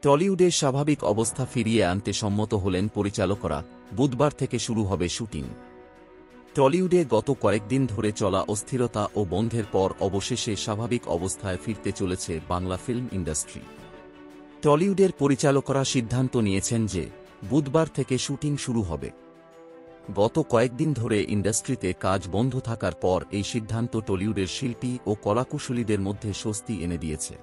টলিউডে স্বাভাবিক অবস্থা ফিরিয়ে আনতে সম্মত হলেন পরিচালকরা। বুধবার থেকে শুরু হবে শুটিং। টলিউডে গত কয়েকদিন ধরে চলা অস্থিরতা ও বন্ধের পর অবশেষে স্বাভাবিক অবস্থায় ফিরতে চলেছে বাংলা ফিল্ম ইন্ডাস্ট্রি। টলিউডের পরিচালকরা সিদ্ধান্ত নিয়েছেন যে বুধবার থেকে শুটিং শুরু হবে। গত কয়েকদিন ধরে ইন্ডাস্ট্রিতে কাজ বন্ধ থাকার পর এই সিদ্ধান্ত টলিউডের শিল্পী ও কলাকুশলীদের মধ্যে স্বস্তি এনে দিয়েছে।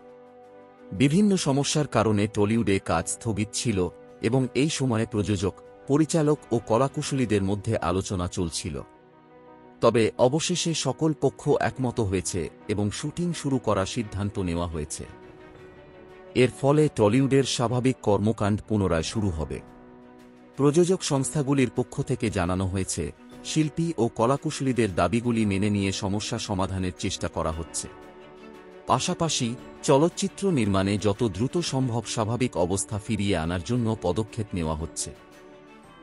বিভিন্ন সমস্যার কারণে টলিউডে কাজ স্থগিত ছিল এবং এই সময়ে প্রযোজক, পরিচালক ও কলাকুশলীদের মধ্যে আলোচনা চলছিল। তবে অবশেষে সকল পক্ষ একমত হয়েছে এবং শুটিং শুরু করার সিদ্ধান্ত নেওয়া হয়েছে। এর ফলে টলিউডের স্বাভাবিক কর্মকাণ্ড পুনরায় শুরু হবে। প্রযোজক সংস্থাগুলির পক্ষ থেকে জানানো হয়েছে, শিল্পী ও কলাকুশলীদের দাবিগুলি মেনে নিয়ে সমস্যা সমাধানের চেষ্টা করা হচ্ছে। পাশাপাশি চলচ্চিত্র নির্মাণে যত দ্রুত সম্ভব স্বাভাবিক অবস্থা ফিরিয়ে আনার জন্য পদক্ষেপ নেওয়া হচ্ছে।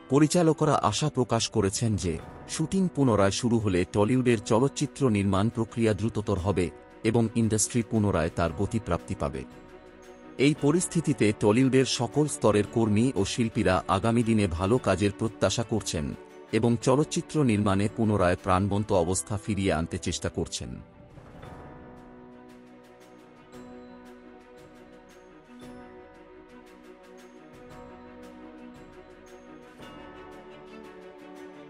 পরিচালকরা আশা প্রকাশ করেছেন যে শুটিং পুনরায় শুরু হলে টলিউডের চলচ্চিত্র নির্মাণ প্রক্রিয়া দ্রুততর হবে এবং ইন্ডাস্ট্রি পুনরায় তার গতিপ্রাপ্তি পাবে। এই পরিস্থিতিতে টলিউডের সকল স্তরের কর্মী ও শিল্পীরা আগামী দিনে ভালো কাজের প্রত্যাশা করছেন এবং চলচ্চিত্র নির্মাণে পুনরায় প্রাণবন্ত অবস্থা ফিরিয়ে আনতে চেষ্টা করছেন।